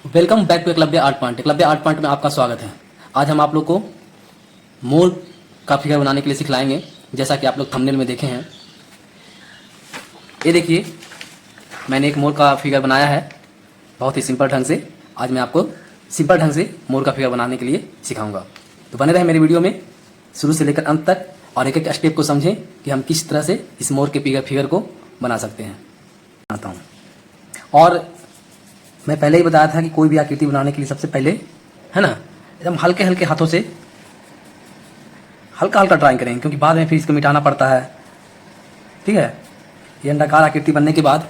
Welcome back to Eklavya art point. Eklavya art point में आपका स्वागत है। आज हम आप लोग को मोर का फिगर बनाने के लिए सिखलाएंगे, जैसा कि आप लोग थंबनेल में देखे हैं। ये देखिए, मैंने एक मोर का फिगर बनाया है बहुत ही सिंपल ढंग से। आज मैं आपको सिंपल ढंग से मोर का फिगर बनाने के लिए सिखाऊंगा। तो बने रहे मेरी वीडियो में शुरू से लेकर अंत तक और एक एक स्टेप को समझें कि हम किस तरह से इस मोर के फिगर को बना सकते हैं। बनाता हूँ। और मैं पहले ही बताया था कि कोई भी आकृति बनाने के लिए सबसे पहले, है ना, एकदम हल्के हल्के हाथों से हल्का हल्का ड्राइंग करेंगे, क्योंकि बाद में फिर इसको मिटाना पड़ता है। ठीक है। ये अंडाकार आकृति बनने के बाद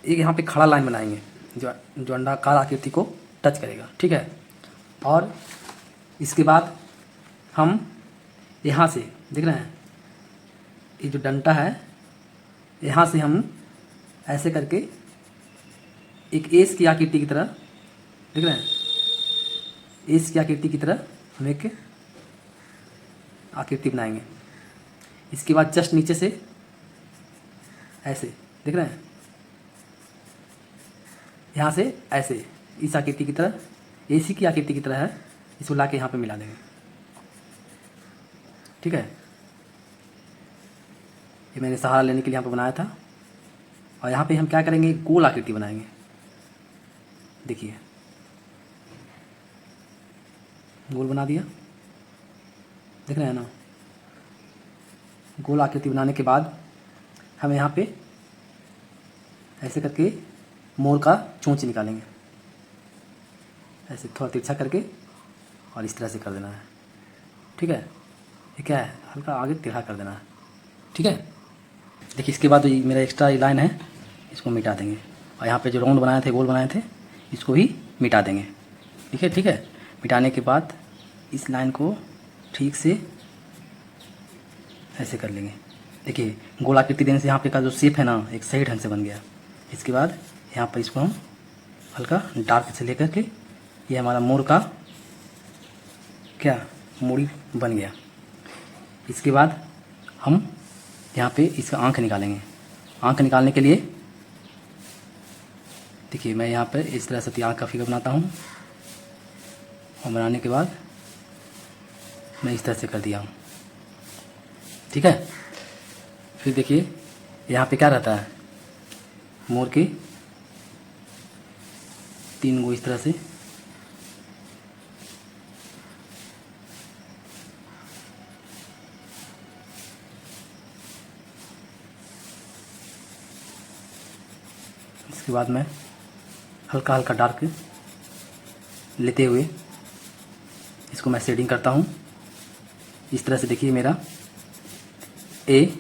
एक यहाँ पे खड़ा लाइन बनाएंगे जो अंडाकार आकृति को टच करेगा। ठीक है। और इसके बाद हम यहाँ से देख रहे हैं, ये जो डंडा है, यहाँ से हम ऐसे करके एक एस की आकृति की तरह, देख रहे हैं, एस की आकृति की तरह हम एक आकृति बनाएंगे। इसके बाद जस्ट नीचे से ऐसे, देख रहे हैं, यहाँ से ऐसे इस आकृति की तरह, एसी की आकृति की तरह है, इसको ला के यहाँ पे मिला देंगे। ठीक है। ये मैंने सहारा लेने के लिए यहाँ पे बनाया था। और यहाँ पे हम क्या करेंगे, गोल आकृति बनाएंगे। देखिए, गोल बना दिया, देख रहे हैं ना। गोल आकृति बनाने के बाद हम यहाँ पे ऐसे करके मोर का चोंच निकालेंगे, ऐसे थोड़ा तिरछा करके, और इस तरह से कर देना है। ठीक है। ये क्या है, हल्का आगे टेढ़ा कर देना है। ठीक है। देखिए, इसके बाद ये मेरा एक्स्ट्रा लाइन है, इसको मिटा देंगे। और यहाँ पे जो राउंड बनाए थे, गोल बनाए थे, इसको भी मिटा देंगे। ठीक है। ठीक है। मिटाने के बाद इस लाइन को ठीक से ऐसे कर लेंगे। देखिए, गोल आकृति देने से यहाँ पे का जो शेप है ना, एक सही ढंग से बन गया। इसके बाद यहाँ पर इसको हम हल्का डार्क से लेकर के, ये हमारा मोर का क्या मूड़ी बन गया। इसके बाद हम यहाँ पे इसका आँख निकालेंगे। आँख निकालने के लिए देखिए, मैं यहाँ पर इस तरह से आँख का फिगर बनाता हूँ, और बनाने के बाद मैं इस तरह से कर दिया हूँ। ठीक है। फिर देखिए, यहाँ पे क्या रहता है, मोर के 3 गो इस तरह से, इसके बाद मैं हल्का हल्का डार्क लेते हुए इसको मैं शेडिंग करता हूँ। इस तरह से देखिए, मेरा ए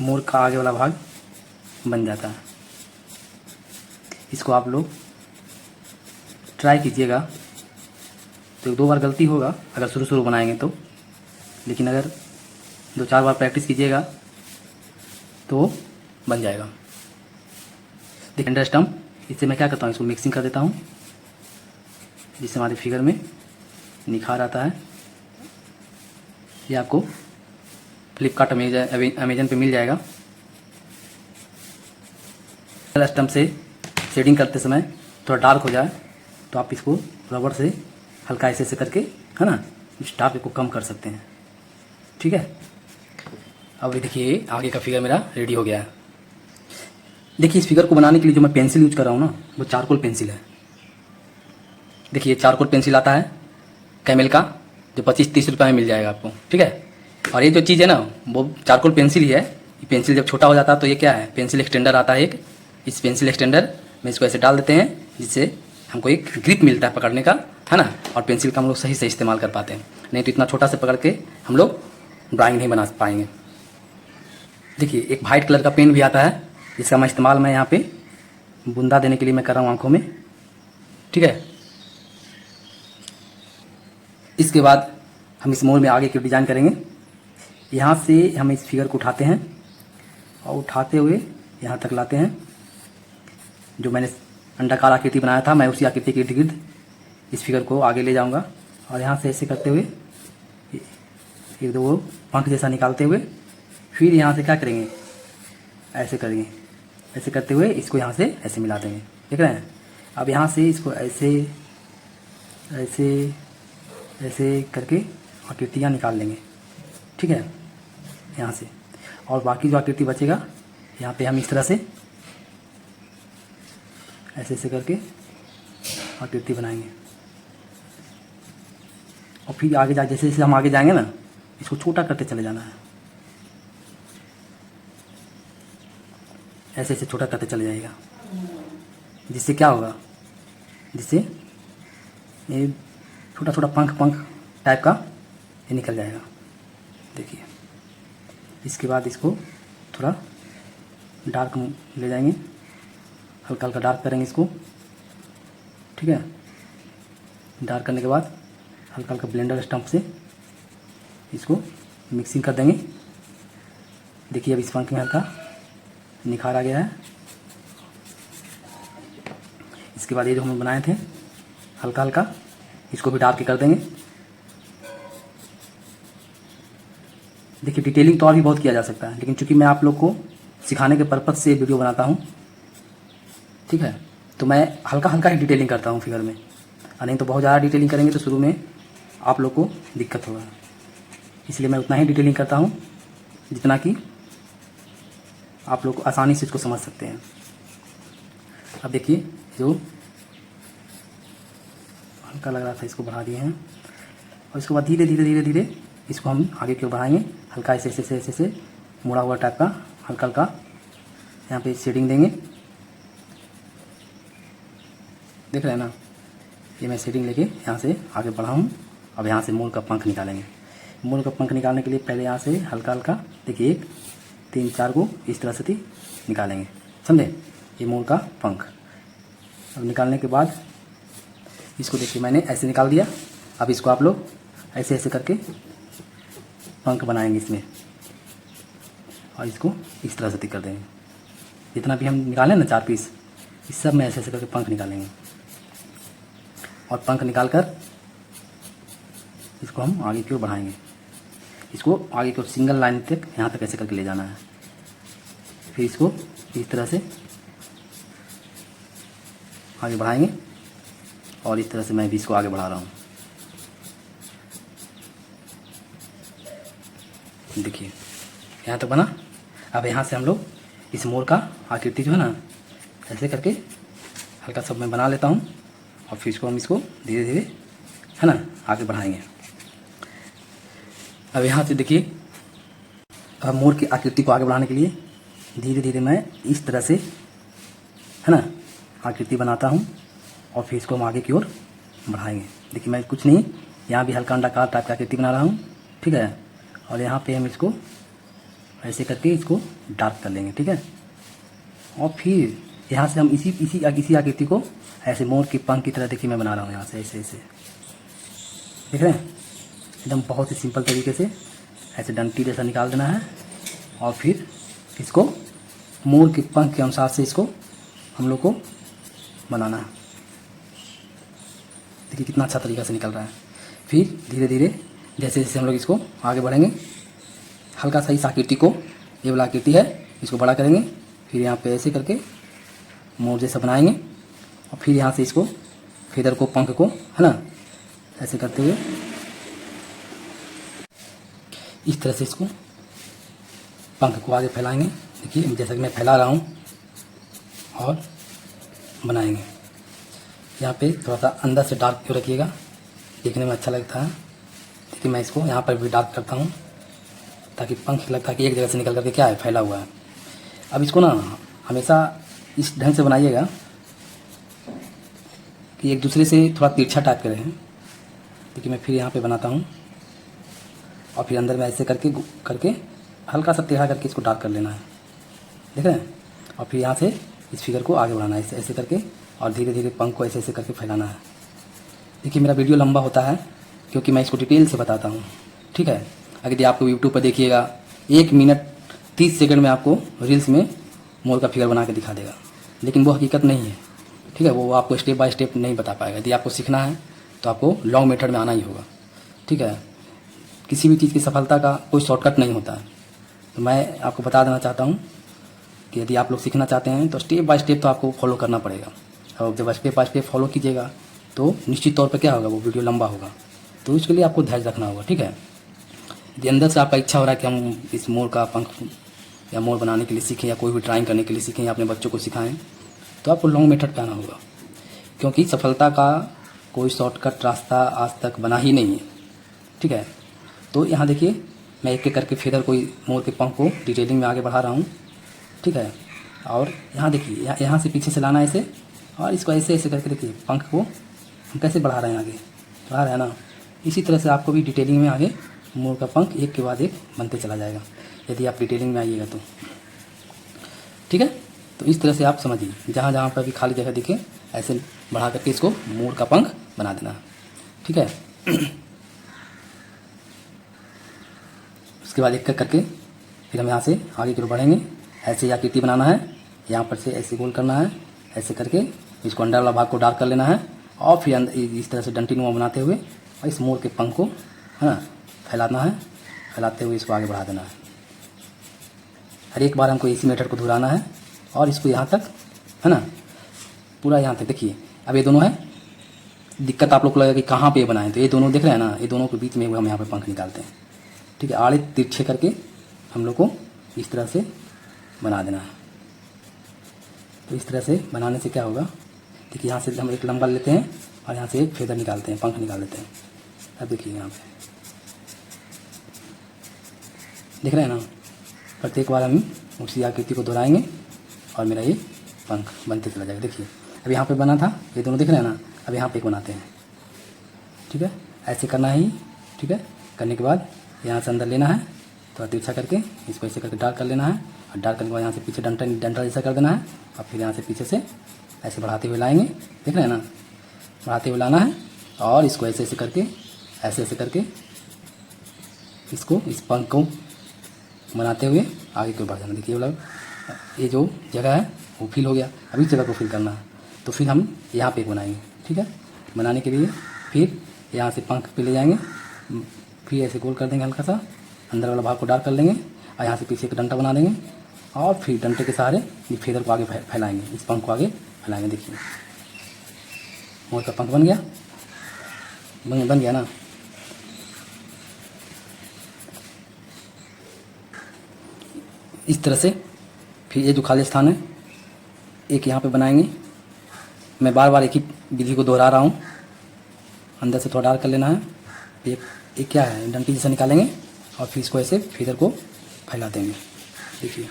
मोर का आगे वाला भाग बन जाता है। इसको आप लोग ट्राई कीजिएगा। तो 2 बार गलती होगा अगर शुरू शुरू बनाएंगे तो, लेकिन अगर 2-4 बार प्रैक्टिस कीजिएगा तो बन जाएगा। देखिए, अंडर स्टम्प, इससे मैं क्या करता हूँ, इसको मिक्सिंग कर देता हूँ, जिससे हमारे फिगर में निखार आता है। ये आपको फ्लिपकार्ट अमेजन पे मिल जाएगा। स्टम्प से शेडिंग करते समय थोड़ा डार्क हो जाए तो आप इसको रबर से हल्का ऐसे करके, है ना, इस डार्क को कम कर सकते हैं। ठीक है। अब देखिए, आगे का फिगर मेरा रेडी हो गया है। देखिए, इस फिगर को बनाने के लिए जो मैं पेंसिल यूज कर रहा हूँ ना, वो चारकोल पेंसिल है। देखिए, चारकोल पेंसिल आता है कैमल का, जो 25-30 रुपये में मिल जाएगा आपको। ठीक है। और ये जो चीज़ है ना, वो चारकोल पेंसिल ही है। ये पेंसिल जब छोटा हो जाता है तो ये क्या है, पेंसिल एक्सटेंडर आता है एक। इस पेंसिल एक्सटेंडर में इसको ऐसे डाल देते हैं, जिससे हमको एक ग्रिप मिलता है पकड़ने का, है ना। और पेंसिल का हम लोग सही से इस्तेमाल कर पाते हैं। नहीं तो इतना छोटा से पकड़ के हम लोग ड्राइंग नहीं बना पाएंगे। देखिए, एक वाइट कलर का पेन भी आता है, जिसका मैं इस्तेमाल मैं यहाँ पे बूंदा देने के लिए मैं कर रहा हूँ आँखों में। ठीक है। इसके बाद हम इस मोर में आगे की डिज़ाइन करेंगे। यहाँ से हम इस फिगर को उठाते हैं, और उठाते हुए यहाँ तक लाते हैं। जो मैंने अंडाकार आकृति बनाया था, मैं उसी आकृति के इर्द गिर्द इस फिगर को आगे ले जाऊँगा। और यहाँ से ऐसे करते हुए 1-2 पंख जैसा निकालते हुए, फिर यहाँ से क्या करेंगे, ऐसे करेंगे। ऐसे करते हुए इसको यहाँ से ऐसे मिला देंगे। देख रहे हैं। अब यहाँ से इसको ऐसे ऐसे ऐसे करके आकृतियाँ निकाल लेंगे, ठीक है, यहाँ से। और बाकी जो आकृति बचेगा यहाँ पे हम इस तरह से ऐसे ऐसे करके आकृति बनाएंगे। और फिर आगे जैसे जैसे हम आगे जाएंगे ना, इसको छोटा करते चले जाना है, ऐसे ऐसे छोटा करते चले जाएगा। जिससे क्या होगा, जिससे ये छोटा छोटा पंख पंख टाइप का ये निकल जाएगा। देखिए, इसके बाद इसको थोड़ा डार्क ले जाएंगे, हल्का हल्का डार्क करेंगे इसको, ठीक है। डार्क करने के बाद हल्का हल्का ब्लेंडर स्टम्प से इसको मिक्सिंग कर देंगे। देखिए अब इस पंख में हल्का निखार आ गया है। इसके बाद ये जो हम बनाए थे हल्का हल्का, इसको भी डार्क कर देंगे। देखिए डिटेलिंग तो और भी बहुत किया जा सकता है, लेकिन चूंकि मैं आप लोग को सिखाने के पर्पज़ से वीडियो बनाता हूँ, ठीक है, तो मैं हल्का हल्का ही डिटेलिंग करता हूँ फिगर में, और नहीं तो बहुत ज़्यादा डिटेलिंग करेंगे तो शुरू में आप लोग को दिक्कत होगा। इसलिए मैं उतना ही डिटेलिंग करता हूँ जितना कि आप लोग आसानी से इसको समझ सकते हैं। अब देखिए जो हल्का लग रहा था इसको बढ़ा दिए हैं, और इसके बाद धीरे धीरे धीरे धीरे इसको हम आगे की ओर बढ़ाएंगे। हल्का ऐसे ऐसे ऐसे ऐसे मुड़ा हुआ टाइप का हल्का हल्का यहाँ पे शेडिंग देंगे। देख रहे हैं ना, ये मैं शेडिंग लेके यहाँ से आगे बढ़ा हूँ। अब यहाँ से मोर का पंख निकालेंगे। मोर का पंख निकालने के लिए पहले यहाँ से हल्का हल्का देखिए 1 3 4 को इस तरह से निकालेंगे, समझे। ये मोर का पंख अब निकालने के बाद इसको देखिए मैंने ऐसे निकाल दिया। अब इसको आप लोग ऐसे ऐसे करके पंख बनाएंगे इसमें, और इसको इस तरह से कर देंगे। जितना भी हम निकालें ना 4 पीस, इस सब में ऐसे ऐसे करके पंख निकालेंगे। और पंख निकाल कर इसको हम आगे की ओर बढ़ाएंगे। इसको आगे की ओर सिंगल लाइन तक यहाँ तक ऐसे करके ले जाना है। फिर इसको इस तरह से आगे बढ़ाएंगे, और इस तरह से मैं भी इसको आगे बढ़ा रहा हूँ। देखिए यहाँ तक बना। अब यहाँ से हम लोग इस मोर का आकृति जो है ना ऐसे करके हल्का सब मैं बना लेता हूँ, और फिर इसको हम इसको धीरे धीरे है ना आगे बढ़ाएंगे। अब यहाँ से देखिए, अब मोर की आकृति को आगे बढ़ाने के लिए धीरे धीरे मैं इस तरह से है ना आकृति बनाता हूँ, और फिर इसको हम आगे की ओर बढ़ाएंगे। देखिए मैं कुछ नहीं, यहाँ भी हल्का अंडाकार टाइप का आकृति बना रहा हूँ, ठीक है। और यहाँ पे हम इसको ऐसे करके इसको डार्क कर लेंगे, ठीक है। और फिर यहाँ से हम इसी आकृति को ऐसे मोर की पंख की तरह देखिए मैं बना रहा हूँ। यहाँ से ऐसे ऐसे देख रहे हैं, एकदम बहुत ही सिंपल तरीके से ऐसे डंटी जैसा निकाल देना है, और फिर इसको मोर के पंख के अनुसार से इसको हम लोग को बनाना है। देखिए कितना अच्छा तरीका से निकल रहा है। फिर धीरे धीरे जैसे जैसे हम लोग इसको आगे बढ़ेंगे, हल्का सा इस आकृति को, ये वाला आकृति है, इसको बड़ा करेंगे। फिर यहाँ पे ऐसे करके मोर जैसा बनाएंगे, और फिर यहाँ से इसको फेदर को, पंख को है ना ऐसे करते हुए इस तरह से इसको पंख को आगे फैलाएंगे। देखिए जैसा कि मैं फैला रहा हूँ, और बनाएंगे। यहाँ पे थोड़ा सा अंदर से डार्क क्यों रखिएगा, देखने में अच्छा लगता है। देखिए मैं इसको यहाँ पर भी डार्क करता हूँ, ताकि पंख लगता है कि एक जगह से निकल करके क्या है फैला हुआ है। अब इसको ना हमेशा इस ढंग से बनाइएगा कि एक दूसरे से थोड़ा तिरछा टाइप के रहें। देखिए मैं फिर यहाँ पे बनाता हूँ, और फिर अंदर में ऐसे करके हल्का सा टेढ़ा करके इसको डार्क कर लेना है, देख रहे हैं। और फिर यहाँ से इस फिगर को आगे बढ़ाना है ऐसे ऐसे करके, और धीरे धीरे पंख को ऐसे ऐसे करके फैलाना है। देखिए मेरा वीडियो लंबा होता है क्योंकि मैं इसको डिटेल से बताता हूँ, ठीक है। अगर यदि आपको यूट्यूब पर देखिएगा 1 मिनट 30 सेकंड में आपको रील्स में मोर का फिगर बना के दिखा देगा, लेकिन वो हकीकत नहीं है, ठीक है। वो आपको स्टेप बाय स्टेप नहीं बता पाएगा। यदि आपको सीखना है तो आपको लॉन्ग मेथड में आना ही होगा, ठीक है। किसी भी चीज़ की सफलता का कोई शॉर्टकट नहीं होता है। तो मैं आपको बता देना चाहता हूँ कि यदि आप लोग सीखना चाहते हैं तो स्टेप बाय स्टेप तो आपको फॉलो करना पड़ेगा। और जब स्टेप बाय स्टेप फॉलो कीजिएगा तो निश्चित तौर पर क्या होगा, वो वीडियो लंबा होगा। तो इसके लिए आपको धैर्य रखना होगा, ठीक है। यदि अंदर से आपका इच्छा हो रहा है कि हम इस मोर का पंख या मोर बनाने के लिए सीखें या कोई भी ड्राइंग करने के लिए सीखें या अपने बच्चों को सिखाएं, तो आपको लॉन्ग मेथड पे आना होगा, क्योंकि सफलता का कोई शॉर्टकट रास्ता आज तक बना ही नहीं है, ठीक है। तो यहाँ देखिए, मैं एक एक करके फेदर को, मोर के पंख को डिटेलिंग में आगे बढ़ा रहा हूँ, ठीक है। और यहाँ देखिए, यहाँ से पीछे से लाना है इसे, और इसको ऐसे ऐसे करके देखिए पंख को हम कैसे बढ़ा रहे हैं, आगे बढ़ा रहे हैं ना। इसी तरह से आपको भी डिटेलिंग में आगे मोर का पंख एक के बाद एक बनते चला जाएगा, यदि आप डिटेलिंग में आइएगा तो, ठीक है। तो इस तरह से आप समझिए, जहाँ जहाँ पर भी खाली जगह दिखे ऐसे बढ़ा करके इसको मोर का पंख बना देना, ठीक है। उसके बाद एक करके फिर हम यहाँ से आगे की ओर बढ़ेंगे। ऐसे ही आकृति बनाना है, यहाँ पर से ऐसे गोल करना है, ऐसे करके इसको अंदर वाला भाग को डार्क कर लेना है, और फिर इस तरह से डंटी नुमा बनाते हुए और इस मोर के पंख को, है ना, फैलाना है। फैलाते हुए इसको आगे बढ़ा देना है। हर एक बार हमको इसी मेथड को दोहराना है और इसको यहाँ तक, है ना, पूरा यहाँ तक। देखिए अब ये दोनों है, दिक्कत आप लोग को लगेगा कि कहाँ पे ये बनाएं, तो ये दोनों दिख रहे हैं ना, ये दोनों के बीच में हम यहाँ पे पंख निकालते हैं, ठीक है। आड़े तिरछे करके हम लोग को इस तरह से बना देना है। तो इस तरह से बनाने से क्या होगा, देखिए यहाँ से हम एक लंबा लेते हैं और यहाँ से एक फेदर निकालते हैं, पंख निकाल लेते हैं। अब देखिए यहाँ पे दिख रहे हैं ना, प्रत्येक बार हम उसी आकृति को दोहराएंगे और मेरा ये पंख बनते चला जाएगा। देखिए अब यहाँ पे बना था, ये दोनों दिख रहे हैं ना, अब यहाँ पे एक बनाते हैं, ठीक है। ऐसे करना है ही, ठीक है। करने के बाद यहाँ से अंदर लेना है, थोड़ा तिरछा करके इसको ऐसे करके डार्क कर लेना है, और डार्क करने के बाद यहाँ से पीछे डंटा जैसा कर देना है, और फिर यहाँ से पीछे से ऐसे बढ़ाते हुए लाएंगे, देख रहे हैं ना, बढ़ाते हुए लाना है, और इसको ऐसे ऐसे करके इसको, इस पंख को बनाते हुए आगे की ओर बढ़ जाना। देखिए मतलब ये जो जगह है वो फिल हो गया, अभी जगह को फिल करना है। तो फिर हम यहाँ पे एक बनाएंगे, ठीक है। बनाने के लिए फिर यहाँ से पंख पे ले जाएंगे, फिर ऐसे गोल कर देंगे, हल्का सा अंदर वाला भाग को डार्क कर लेंगे, और यहाँ से पीछे एक डंटा बना देंगे, और फिर डंटे के सहारे ये फेदर को आगे फैलाएंगे, इस पंख को आगे फैलाएंगे। देखिए मोर का पंख बन गया, बन गया ना। इस तरह से फिर ये जो खाली स्थान है एक यहाँ पे बनाएंगे। मैं बार बार एक ही विधि को दोहरा रहा हूँ। अंदर से थोड़ा डार्क कर लेना है, एक क्या है, डंटी जैसा निकालेंगे, और फिर इसको ऐसे फेदर को फैला देंगे। देखिए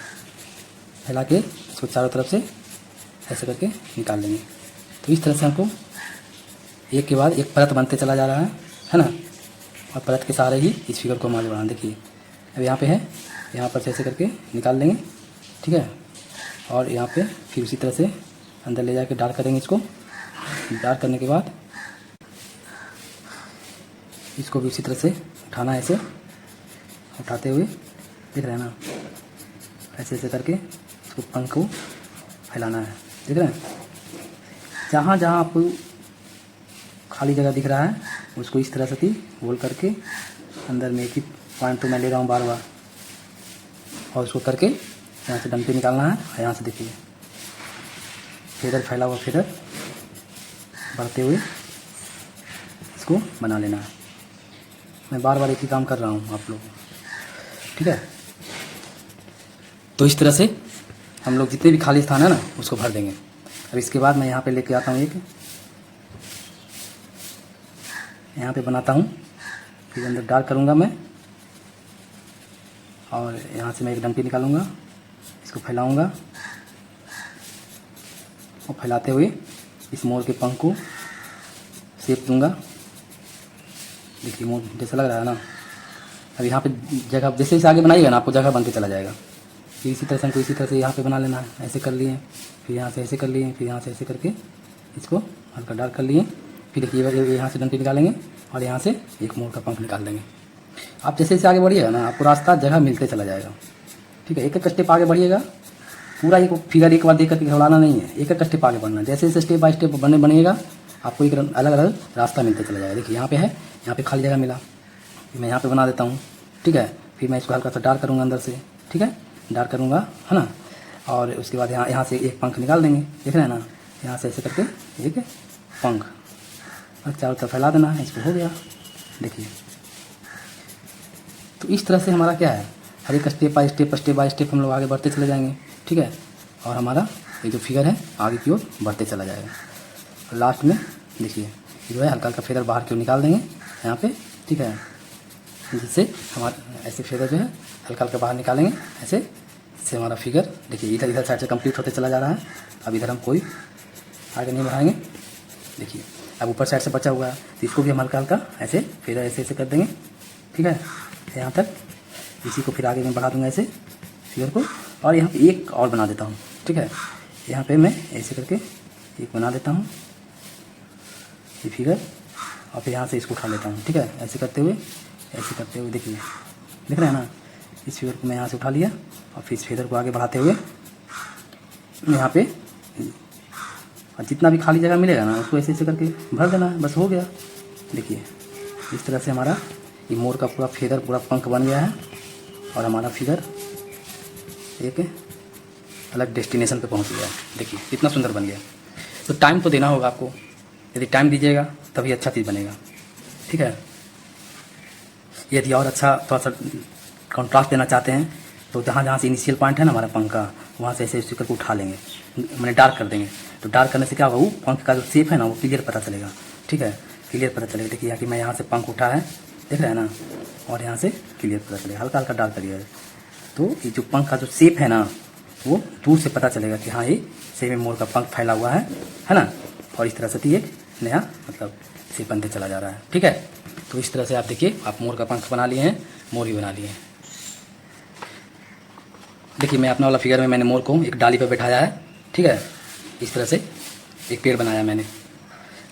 फैला के इसको चारों तरफ से ऐसे करके निकाल लेंगे। तो इस तरह से हमको एक के बाद एक परत बनते चला जा रहा है ना, और परत के सहारे ही इस फिगर को हम आगे बढ़ाना। देखिए अब यहाँ पे है, यहाँ पर से ऐसे करके निकाल लेंगे, ठीक है। और यहाँ पे फिर उसी तरह से अंदर ले जाके डार्क करेंगे। इसको डार्क करने के बाद इसको भी उसी तरह से उठाना है, ऐसे उठाते हुए, दिख रहे हैं ना, ऐसे ऐसे करके इसको पंख को फैलाना है, देख रहे हैं। जहाँ जहाँ आपको खाली जगह दिख रहा है उसको इस तरह से गोल करके अंदर में एक ही पॉइंट तो मैं ले रहा हूँ बार बार, और उसको करके यहाँ से डंटे निकालना है। और यहाँ से देखिए फेदर, फैला हुआ फेदर बढ़ते हुए इसको बना लेना है। मैं बार बार एक ही काम कर रहा हूँ आप लोग, ठीक है। तो इस तरह से हम लोग जितने भी खाली स्थान है ना उसको भर देंगे। अब इसके बाद मैं यहाँ पे लेके आता हूँ, एक यहाँ पे बनाता हूँ, फिर अंदर डार्क करूँगा मैं, और यहाँ से मैं एक डंटी निकालूंगा, इसको फैलाऊंगा, और फैलाते हुए इस मोर के पंख को शेप दूंगा। देखिए मोर जैसा लग रहा है ना। अब यहाँ पे जगह जैसे जैसे आगे बनाइएगा ना आपको जगह बनते चला जाएगा। फिर इसी तरह से हमको इसी तरह से यहाँ पे बना लेना है। ऐसे कर लिए, फिर यहाँ से ऐसे कर लिए, फिर यहाँ से ऐसे करके इसको हल्का डार्क कर लिए। फिर देखिए यहाँ से डंटी निकालेंगे और यहाँ से एक मोर का पंख निकाल देंगे। आप जैसे जैसे आगे बढ़िएगा ना आपको रास्ता जगह मिलते चला जाएगा, ठीक है। एक एक स्टेप आगे बढ़िएगा, पूरा एक फिगर एक बार देख करके घबराना नहीं है, एक एक स्टेप आगे बढ़ना। जैसे जैसे स्टेप बाय स्टेप बनेगा आपको एक अलग अलग रास्ता मिलते चला जाएगा। देखिए यहाँ पे है, यहाँ पे खाली जगह मिला, मैं यहाँ पे बना देता हूँ, ठीक है। फिर मैं इसको हल्का सा डार्क करूँगा अंदर से, ठीक है, डार्क करूँगा, है ना। और उसके बाद यहाँ से एक पंख निकाल देंगे, देख रहे हैं ना। यहाँ से ऐसे करके एक पंख और चारों तरफ फैला देना है। इसको हो गया। देखिए, तो इस तरह से हमारा क्या है, हर एक स्टेप बाय स्टेप हम लोग आगे बढ़ते चले जाएंगे। ठीक है, और हमारा ये जो फिगर है आगे की ओर बढ़ते चला जाएगा। और लास्ट में देखिए जो है हल्का हल्का फेदर बाहर की ओर निकाल देंगे यहाँ पे। ठीक है, जिससे हमारा ऐसे फेदर जो है हल्का हल्का बाहर निकालेंगे ऐसे, इससे हमारा फिगर देखिए इधर साइड से कंप्लीट होते चला जा रहा है। अब इधर हम कोई आगे नहीं बढ़ाएंगे। देखिए, अब ऊपर साइड से बचा हुआ है तो इसको भी हम हल्का हल्का ऐसे फेदर ऐसे कर देंगे। ठीक है, यहाँ तक। इसी को फिर आगे मैं बढ़ा दूँगा ऐसे फिगर को। और यहाँ पे एक और बना देता हूँ। ठीक है, यहाँ पे मैं ऐसे करके एक बना देता हूँ ये फिगर, और फिर यहाँ से इसको उठा लेता हूँ। ठीक है, ऐसे करते हुए देखिए, दिख रहा है ना। इस फिगर को मैं यहाँ से उठा लिया और फिर इस फिगर को आगे बढ़ाते हुए यहाँ पे और जितना भी खाली जगह मिलेगा ना उसको ऐसे ऐसे करके भर देना है, बस हो गया। देखिए, इस तरह से हमारा ये मोर का पूरा फेदर पूरा पंख बन गया है और हमारा फिगर एक अलग डेस्टिनेशन पे पहुंच गया है। देखिए कितना सुंदर बन गया। तो टाइम तो देना होगा आपको, यदि टाइम दीजिएगा तभी अच्छा चीज़ बनेगा। ठीक है, यदि और अच्छा थोड़ा सा कॉन्ट्रास्ट देना चाहते हैं तो जहाँ जहाँ से इनिशियल पॉइंट है ना हमारा पंख का, वहाँ से ऐसे ऐसे करके उठा लेंगे, मैंने डार्क कर देंगे। तो डार्क करने से क्या होगा, वो पंख का जो शेप है ना वो क्लियर पता चलेगा। ठीक है, क्लियर पता चलेगा। देखिए यहाँ कि मैं यहाँ से पंख उठा है, देख रहे हैं ना, और यहाँ से क्लियर पता चलेगा। हल्का हल्का डार्क करिए तो ये जो पंख का जो शेप है ना वो दूर से पता चलेगा कि हाँ ये सेम में मोर का पंख फैला हुआ है ना। और इस तरह से एक नया मतलब शेप बनते चला जा रहा है। ठीक है, तो इस तरह से आप देखिए, आप मोर का पंख बना लिए हैं, मोर भी बना लिए हैं। देखिए, मैं अपना वाला फिगर में मैंने मोर को एक डाली पर बैठाया है। ठीक है, इस तरह से एक पेड़ बनाया मैंने।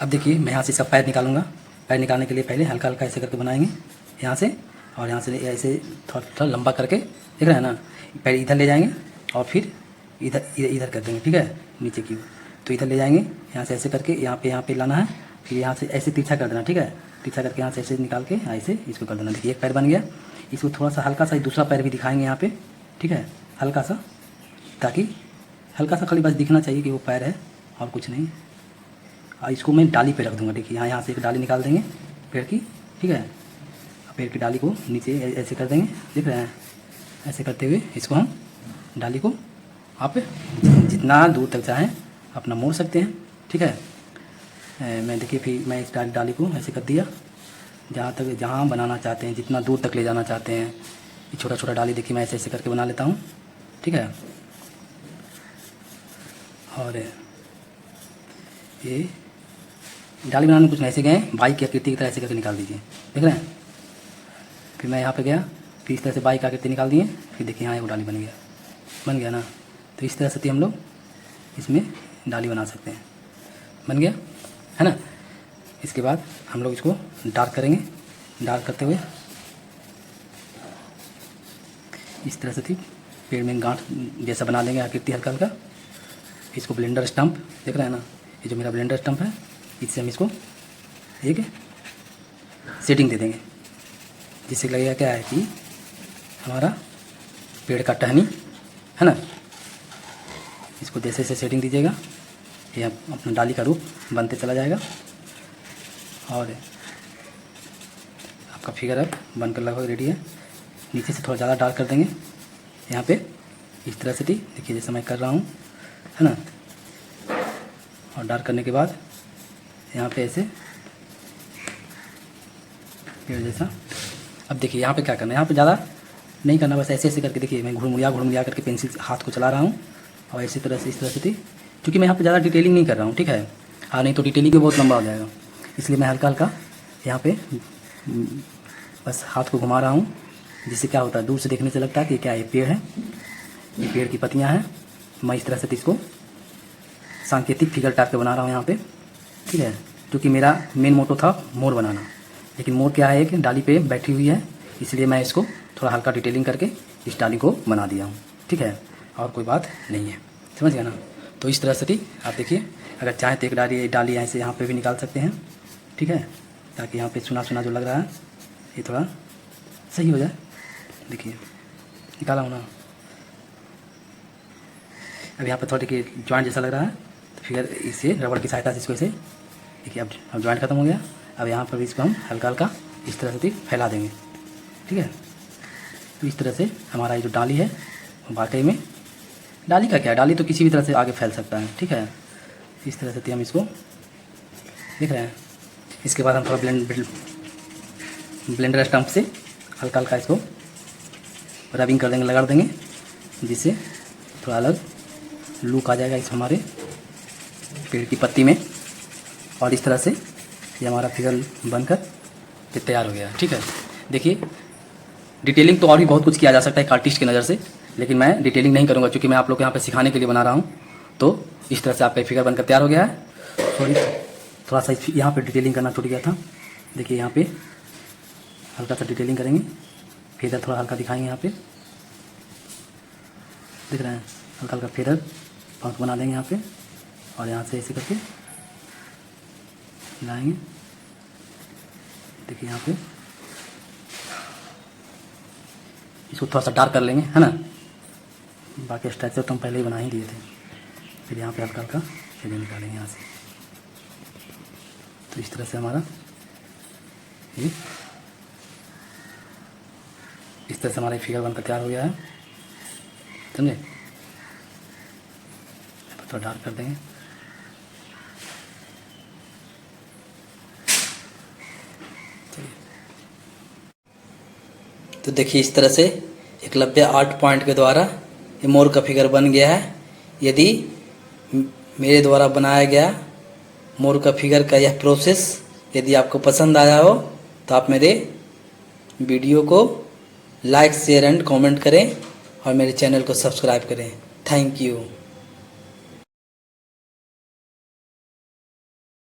अब देखिए, मैं यहाँ से इसका पैर निकालूंगा। पैर निकालने के लिए पहले हल्का हल्का ऐसे करके बनाएंगे यहाँ से, और यहाँ से ऐसे थोड़ा थोड़ा लंबा करके, देख रहे हैं ना, पैर इधर ले जाएंगे और फिर इधर इधर इधर कर देंगे। ठीक है, नीचे की तो इधर ले जाएंगे, यहाँ से ऐसे करके यहाँ पे लाना है, फिर यहाँ से ऐसे तिरछा कर देना। ठीक है, तिरछा करके यहाँ से ऐसे निकाल के ऐसे इसको कर देना। देखिए एक पैर बन गया। इसको थोड़ा सा हल्का सा दूसरा पैर भी दिखाएंगे यहाँ पे। ठीक है, हल्का सा, ताकि हल्का सा खाली बस दिखना चाहिए कि वो पैर है और कुछ नहीं। और इसको मैं डाली पे रख दूंगा। देखिए यहाँ से एक डाली निकाल देंगे पेड़ की। ठीक है, पेड़ की डाली को नीचे ऐसे कर देंगे, देख रहे हैं, ऐसे करते हुए इसको हम डाली को आप जितना दूर तक चाहें अपना मोड़ सकते हैं। ठीक है, मैं देखिए फिर मैं इस डाली को ऐसे कर दिया, जहाँ बनाना चाहते हैं, जितना दूर तक ले जाना चाहते हैं। ये छोटा छोटा डाली देखिए मैं ऐसे ऐसे करके बना लेता हूँ। ठीक है, और ये डाली बनाने में कुछ नहीं, ऐसे गए बाइक की आकृति की तरह ऐसे करके निकाल दीजिए, देख रहे हैं। फिर मैं यहाँ पे गया, फिर इस तरह से बाइक की आकृति निकाल दिए, फिर देखिए यहाँ एक डाली बन गया ना। तो इस तरह से हम लोग इसमें डाली बना सकते हैं, बन गया है ना। इसके बाद हम लोग इसको डार्क करेंगे। डार्क करते हुए इस तरह से थी पेड़ में गांठ जैसा बना लेंगे आकृति हल्का हल्का। इसको ब्लेंडर स्टम्प, देख रहे हैं ना, ये जो मेरा ब्लेंडर स्टम्प है, इससे हम इसको एक सेटिंग दे देंगे, जिससे लगेगा क्या है कि हमारा पेड़ का टहनी है ना। इसको जैसे जैसे सेटिंग दीजिएगा ये अपना डाली का रूप बनते चला जाएगा। और आपका फिगर अब बनकर लगभग रेडी है। नीचे से थोड़ा ज़्यादा डार्क कर देंगे यहाँ पे, इस तरह से थी, देखिए जैसे मैं कर रहा हूँ, है ना। और डार्क करने के बाद यहाँ पे ऐसे पेड़ जैसा। अब देखिए यहाँ पे क्या करना है, यहाँ पे ज़्यादा नहीं करना, बस ऐसे ऐसे करके देखिए मैं घुड़मुड़िया करके पेंसिल हाथ को चला रहा हूँ। और इसी तरह से इस तरह से थी, क्योंकि मैं यहाँ पे ज़्यादा डिटेलिंग नहीं कर रहा हूँ। ठीक है, हाँ, नहीं तो डिटेलिंग भी बहुत लंबा हो जाएगा, इसलिए मैं हल्का हल्का यहाँ पे बस हाथ को घुमा रहा हूँ, जिससे क्या होता है दूर से देखने से लगता है कि क्या ये पेड़ है, ये पेड़ की पत्तियाँ हैं। मैं इस तरह से इसको सांकेतिक फिगर टाइप के बना रहा हूँ यहाँ पे। ठीक है, क्योंकि मेरा मेन मोटो था मोर बनाना, लेकिन मोर क्या है कि डाली पे बैठी हुई है, इसलिए मैं इसको थोड़ा हल्का डिटेलिंग करके इस डाली को बना दिया हूँ। ठीक है, और कोई बात नहीं है, समझ गया ना। तो इस तरह से थी, आप देखिए, अगर चाहें तो एक डाली ऐसे यहाँ पे भी निकाल सकते हैं। ठीक है, ताकि यहाँ पे सुना सुना जो लग रहा है ये थोड़ा सही हो जाए। देखिए निकाला हूँ ना। अब यहाँ पे थोड़ा देखिए जॉइंट जैसा लग रहा है, तो फिगर इसे रबड़ की सहायता से इसको ऐसे देखिए अब जॉइंट खत्म हो गया। अब यहाँ पर भी इसको हम हल्का हल्का इस तरह से फैला देंगे, ठीक है। तो इस तरह से हमारा ये जो डाली है वाकई में, डाली का क्या है, डाली तो किसी भी तरह से आगे फैल सकता है, ठीक है। इस तरह से हम इसको देख रहे हैं। इसके बाद हम थोड़ा ब्लेंडर स्टम्प से हल्का हल्का इसको रबिंग कर देंगे, लगा देंगे, जिससे थोड़ा अलग लुक आ जाएगा इस हमारे पेड़ की पत्ती में। और इस तरह से ये हमारा फिगर बनकर ये तैयार हो गया, ठीक है। देखिए डिटेलिंग तो और भी बहुत कुछ किया जा सकता है एक आर्टिस्ट की नज़र से, लेकिन मैं डिटेलिंग नहीं करूँगा क्योंकि मैं आप लोग को यहाँ पे सिखाने के लिए बना रहा हूँ। तो इस तरह से आपका फिगर बनकर तैयार हो गया है। सॉरी थोड़ा सा यहाँ पे डिटेलिंग करना छूट गया था। देखिए यहाँ पे हल्का सा डिटेलिंग करेंगे, फेदर थोड़ा हल्का दिखाएंगे, यहाँ पे दिख रहे हैं, हल्का हल्का फेदर पंख बना देंगे यहाँ पे, और यहाँ से ऐसे करके लाएंगे। देखिए यहाँ पे इसको थोड़ा सा डार्क कर लेंगे, है ना। बाकी स्ट्रक्चर तो हम पहले ही बना ही दिए थे। फिर यहाँ पे हल्का हल्का शेडिंग निकालेंगे यहाँ से। तो इस तरह से हमारा ये इस तरह से हमारा फिगर बनकर तैयार हो गया है, समझे। थोड़ा डार्क कर देंगे। तो देखिए इस तरह से एकलव्य आर्ट पॉइंट के द्वारा ये मोर का फिगर बन गया है। यदि मेरे द्वारा बनाया गया मोर का फिगर का यह प्रोसेस यदि आपको पसंद आया हो तो आप मेरे वीडियो को लाइक शेयर एंड कमेंट करें और मेरे चैनल को सब्सक्राइब करें। Thank you.